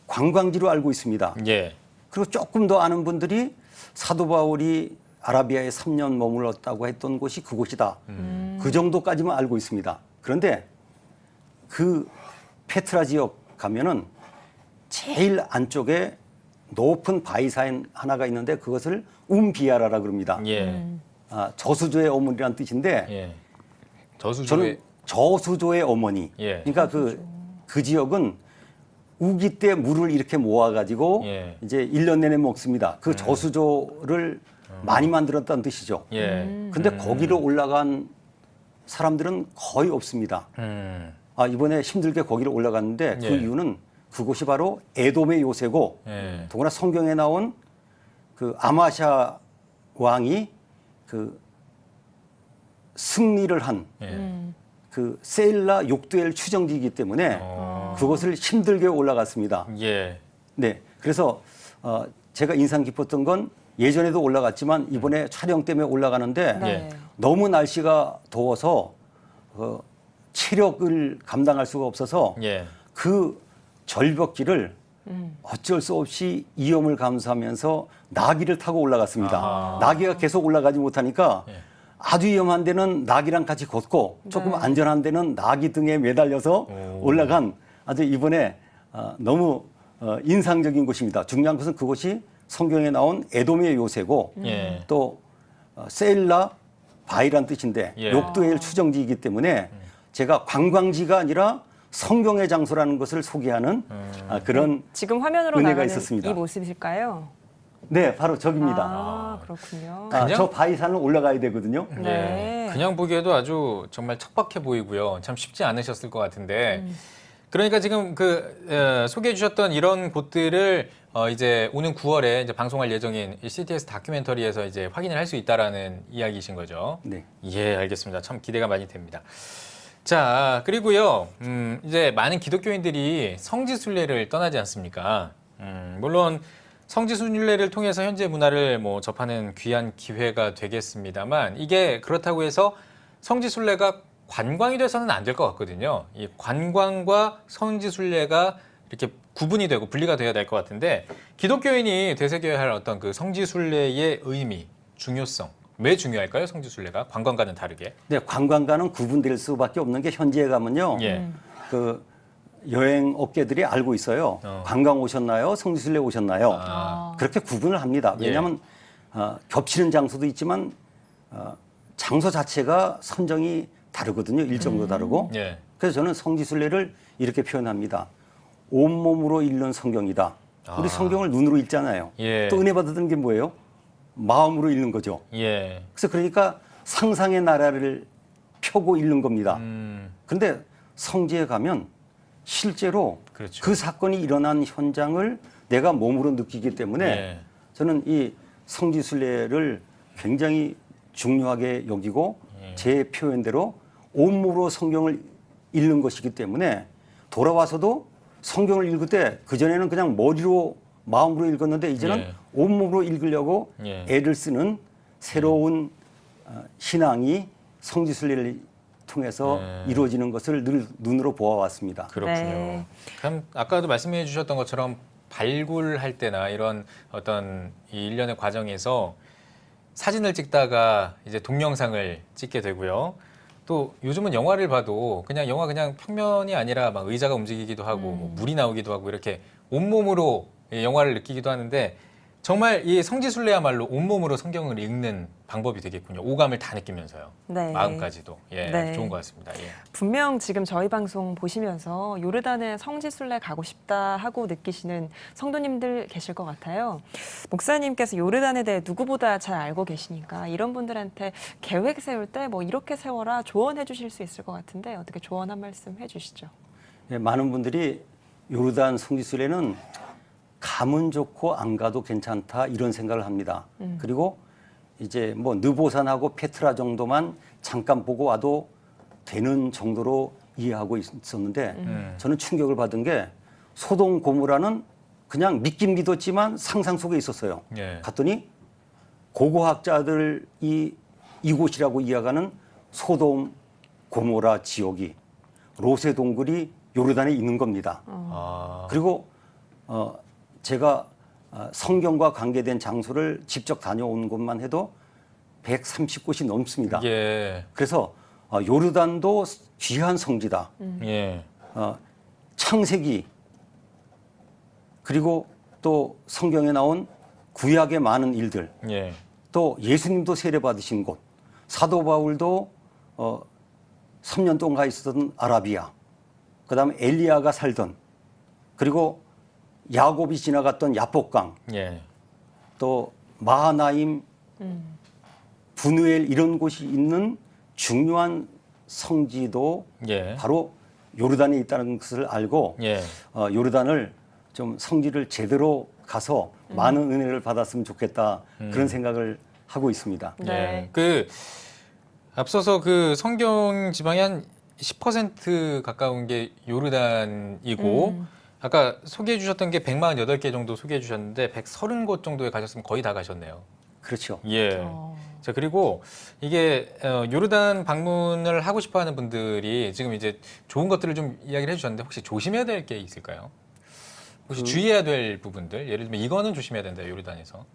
관광지로 알고 있습니다. 예. 그리고 조금 더 아는 분들이 사도 바울이 아라비아에 3년 머물렀다고 했던 곳이 그곳이다. 그 정도까지만 알고 있습니다. 그런데 그 페트라 지역 가면은 제일 안쪽에 높은 바위산 하나가 있는데 그것을 움비아라라 그럽니다. 예. 저수조의 어머니란 뜻인데 예. 저는 저수조의 어머니. 예. 그러니까 그 지역은 우기 때 물을 이렇게 모아가지고 예. 이제 1년 내내 먹습니다. 그 저수조를 많이 만들었다는 뜻이죠. 예. 근데 거기로 올라간 사람들은 거의 없습니다. 이번에 힘들게 거기로 올라갔는데 그 예. 이유는 그곳이 바로 에돔의 요새고 예. 더구나 성경에 나온 그 아마샤 왕이 그 승리를 한 그 세일라 욕두엘 추정지이기 때문에 그것을 힘들게 올라갔습니다. 예. 네, 그래서 제가 인상 깊었던 건 예전에도 올라갔지만 이번에 촬영 때문에 올라가는데 네. 너무 날씨가 더워서 체력을 감당할 수가 없어서 예. 그 절벽길을 어쩔 수 없이 위험을 감수하면서 나귀를 타고 올라갔습니다. 아하. 나귀가 계속 올라가지 못하니까 예. 아주 위험한 데는 나귀랑 같이 걷고 조금 안전한 데는 나귀 등에 매달려서 올라간 아주 이번에 너무 인상적인 곳입니다. 중요한 것은 그곳이 성경에 나온 에돔의 요새고 예. 또 세일라 바이란 뜻인데 예. 욕두엘 추정지이기 때문에 제가 관광지가 아니라 성경의 장소라는 것을 소개하는 그런 지금 화면으로 은혜가 나가는 있었습니다. 이 모습일까요? 네, 바로 저기입니다. 아, 그렇군요. 저 바위산을 올라가야 되거든요. 네. 그냥 보기에도 아주 정말 척박해 보이고요. 참 쉽지 않으셨을 것 같은데. 그러니까 지금 소개해 주셨던 이런 곳들을 이제 오는 9월에 이제 방송할 예정인 이 CTS 다큐멘터리에서 이제 확인을 할 수 있다라는 이야기이신 거죠. 네. 예, 알겠습니다. 참 기대가 많이 됩니다. 자, 그리고요, 이제 많은 기독교인들이 성지순례를 떠나지 않습니까? 물론 성지순례를 통해서 현재 문화를 뭐 접하는 귀한 기회가 되겠습니다만 이게 그렇다고 해서 성지순례가 관광이 돼서는 안 될 것 같거든요. 이 관광과 성지순례가 이렇게 구분이 되고 분리가 돼야 될 것 같은데 기독교인이 되새겨야 할 어떤 그 성지순례의 의미, 중요성 왜 중요할까요? 성지순례가 관광과는 다르게. 네, 관광과는 구분될 수밖에 없는 게 현지에 가면요. 예. 그 여행 업계들이 알고 있어요. 관광 오셨나요? 성지순례 오셨나요? 그렇게 구분을 합니다. 왜냐하면 겹치는 장소도 있지만 장소 자체가 선정이 다르거든요. 일정도 다르고. 예. 그래서 저는 성지순례를 이렇게 표현합니다. 온몸으로 읽는 성경이다. 우리 성경을 눈으로 읽잖아요. 예. 또 은혜 받았던 게 뭐예요? 마음으로 읽는 거죠. 예. 그래서 그러니까 상상의 나라를 펴고 읽는 겁니다. 그런데 성지에 가면 실제로 그렇죠. 그 사건이 일어난 현장을 내가 몸으로 느끼기 때문에 예. 저는 이 성지순례를 굉장히 중요하게 여기고 제 표현대로 온몸으로 성경을 읽는 것이기 때문에 돌아와서도 성경을 읽을 때 그전에는 그냥 머리로 마음으로 읽었는데 이제는 예. 온몸으로 읽으려고 예. 애를 쓰는 새로운 신앙이 성지순례를 통해서 이루어지는 것을 늘 눈으로 보아왔습니다. 그렇군요. 네. 그럼 아까도 말씀해 주셨던 것처럼 발굴할 때나 이런 어떤 이 일련의 과정에서 사진을 찍다가 이제 동영상을 찍게 되고요. 또 요즘은 영화를 봐도 그냥 영화 그냥 평면이 아니라 막 의자가 움직이기도 하고 뭐 물이 나오기도 하고 이렇게 온몸으로 영화를 느끼기도 하는데 정말 이 성지순례야말로 온몸으로 성경을 읽는 방법이 되겠군요. 오감을 다 느끼면서요. 네. 마음까지도. 예, 네. 아주 좋은 것 같습니다. 예. 분명 지금 저희 방송 보시면서 요르단에 성지순례 가고 싶다 하고 느끼시는 성도님들 계실 것 같아요. 목사님께서 요르단에 대해 누구보다 잘 알고 계시니까 이런 분들한테 계획 세울 때 뭐 이렇게 세워라 조언해 주실 수 있을 것 같은데 어떻게 조언 한 말씀 해주시죠. 예, 많은 분들이 요르단 성지순례는 가면 좋고 안 가도 괜찮다 이런 생각을 합니다. 그리고 이제 뭐 느보산하고 페트라 정도만 잠깐 보고 와도 되는 정도로 이해하고 있었는데 저는 충격을 받은 게 소돔 고모라는 그냥 믿긴 믿었지만 상상 속에 있었어요. 예. 갔더니 고고학자들이 이곳이라고 이야기하는 소돔 고모라 지역이 롯의 동굴이 요르단에 있는 겁니다. 그리고 제가 성경과 관계된 장소를 직접 다녀온 곳만 해도 130곳이 넘습니다. 예. 그래서 요르단도 귀한 성지다. 예. 창세기 그리고 또 성경에 나온 구약의 많은 일들 예. 또 예수님도 세례받으신 곳 사도 바울도 3년 동안 가 있었던 아라비아 그다음에 엘리야가 살던 그리고 야곱이 지나갔던 야복강 예. 또 마하나임 분우엘 이런 곳이 있는 중요한 성지도 예. 바로 요르단에 있다는 것을 알고 예. 요르단을 좀 성지를 제대로 가서 많은 은혜를 받았으면 좋겠다 그런 생각을 하고 있습니다. 네. 그 앞서서 그 성경 지방이 한 10% 가까운 게 요르단이고 아까 소개해 주셨던 게 148개 정도 소개해 주셨는데 130곳 정도에 가셨으면 거의 다 가셨네요. 그렇죠. 예. 자, 그리고 이게 요르단 방문을 하고 싶어 하는 분들이 지금 이제 좋은 것들을 좀 이야기를 해 주셨는데 혹시 조심해야 될 게 있을까요? 혹시 주의해야 될 부분들? 예를 들면 이거는 조심해야 된다, 요르단에서.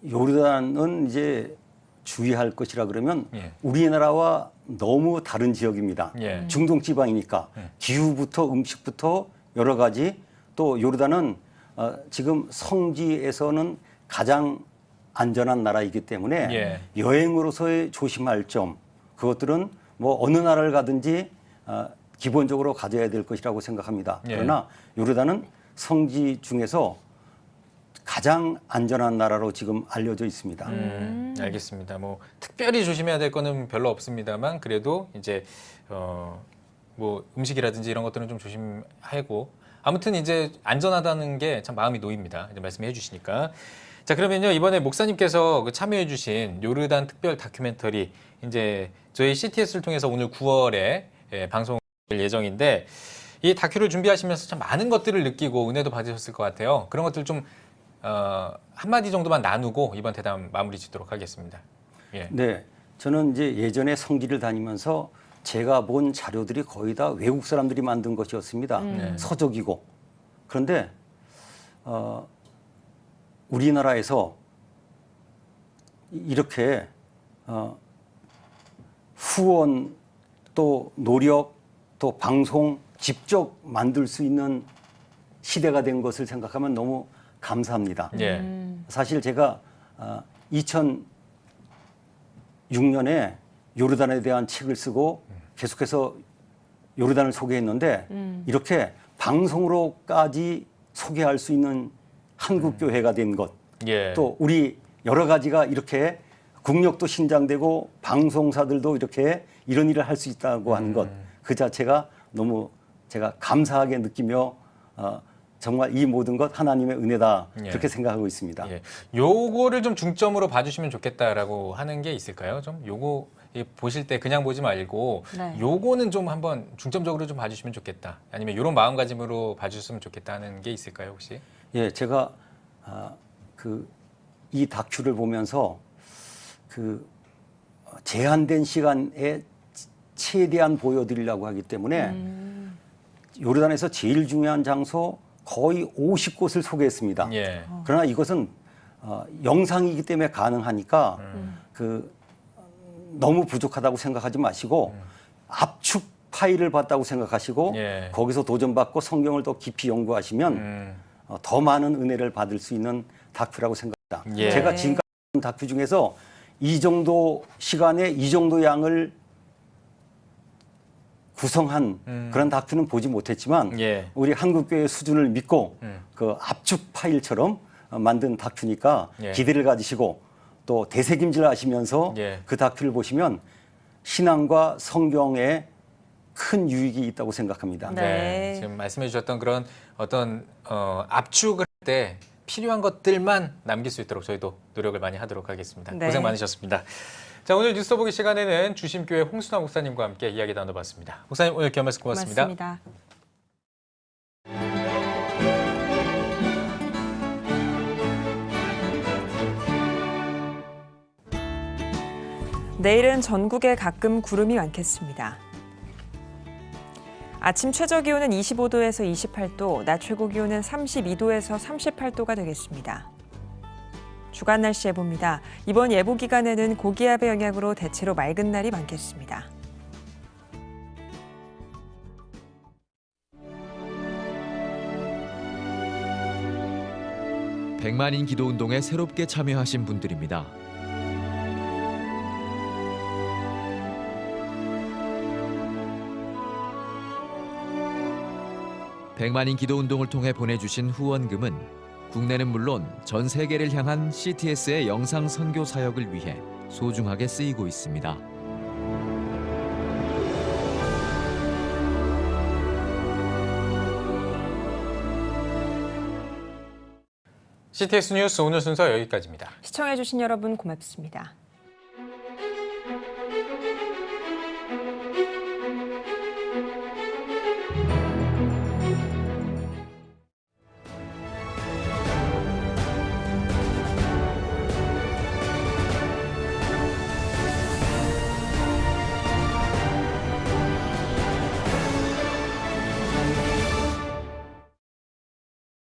요르단은 이제 주의할 것이라 그러면 우리나라와 너무 다른 지역입니다. 예. 중동 지방이니까 기후부터 음식부터 여러 가지 또 요르단은 지금 성지에서는 가장 안전한 나라이기 때문에 여행으로서의 조심할 점 그것들은 뭐 어느 나라를 가든지 기본적으로 가져야 될 것이라고 생각합니다. 그러나 요르단은 성지 중에서 가장 안전한 나라로 지금 알려져 있습니다. 알겠습니다. 뭐 특별히 조심해야 될 거는 별로 없습니다만 그래도 이제 뭐 음식이라든지 이런 것들은 좀 조심하고 아무튼 이제 안전하다는 게 참 마음이 놓입니다. 이제 말씀해 주시니까. 자, 그러면요 이번에 목사님께서 참여해 주신 요르단 특별 다큐멘터리 이제 저희 CTS를 통해서 오늘 9월에 방송될 예정인데 이 다큐를 준비하시면서 참 많은 것들을 느끼고 은혜도 받으셨을 것 같아요. 그런 것들 좀 한마디 정도만 나누고 이번 대담 마무리 짓도록 하겠습니다. 예. 네, 저는 이제 예전에 성지를 다니면서 제가 본 자료들이 거의 다 외국 사람들이 만든 것이었습니다. 서적이고. 그런데 우리나라에서 이렇게 후원 또 노력 또 방송 직접 만들 수 있는 시대가 된 것을 생각하면 너무 감사합니다. 사실 제가 2006년에 요르단에 대한 책을 쓰고 계속해서 요르단을 소개했는데 이렇게 방송으로까지 소개할 수 있는 한국교회가 된 것, 또 우리 여러 가지가 이렇게 국력도 신장되고 방송사들도 이렇게 이런 일을 할 수 있다고 하는 것, 그 자체가 너무 제가 감사하게 느끼며 정말 이 모든 것 하나님의 은혜다 그렇게 생각하고 있습니다. 요거를 좀 중점으로 봐주시면 좋겠다라고 하는 게 있을까요? 좀 요거 보실 때 그냥 보지 말고 요거는 좀 한번 중점적으로 좀 봐주시면 좋겠다. 아니면 이런 마음가짐으로 봐주셨으면 좋겠다 하는 게 있을까요, 혹시? 예, 제가 이 다큐를 보면서 제한된 시간에 최대한 보여드리려고 하기 때문에 요르단에서 제일 중요한 장소 거의 50곳을 소개했습니다. 그러나 이것은 영상이기 때문에 가능하니까 너무 부족하다고 생각하지 마시고 압축 파일을 봤다고 생각하시고 거기서 도전받고 성경을 더 깊이 연구하시면 더 많은 은혜를 받을 수 있는 다큐라고 생각합니다. 제가 지금까지 본 다큐 중에서 이 정도 시간에 이 정도 양을 구성한 그런 다큐는 보지 못했지만 우리 한국교회 수준을 믿고 그 압축 파일처럼 만든 다큐니까 기대를 가지시고 또 되새김질 하시면서 그 다큐를 보시면 신앙과 성경에 큰 유익이 있다고 생각합니다. 지금 말씀해 주셨던 그런 어떤 압축을 때 필요한 것들만 남길 수 있도록 저희도 노력을 많이 하도록 하겠습니다. 네. 고생 많으셨습니다. 자, 오늘 뉴스 보기 시간에는 주심교회 홍순화 목사님과 함께 이야기 나눠봤습니다. 목사님 오늘 귀한 말씀 고맙습니다. 고맙습니다. 내일은 전국에 가끔 구름이 많겠습니다. 아침 최저 기온은 25도에서 28도, 낮 최고 기온은 32도에서 38도가 되겠습니다. 주간 날씨 예보입니다. 이번 예보 기간에는 고기압의 영향으로 대체로 맑은 날이 많겠습니다. 백만인 기도 운동에 새롭게 참여하신 분들입니다. 백만인 기도 운동을 통해 보내주신 후원금은 국내는 물론 전 세계를 향한 CTS의 영상 선교 사역을 위해 소중하게 쓰이고 있습니다. CTS 뉴스 오늘 순서 여기까지입니다. 시청해주신 여러분 고맙습니다.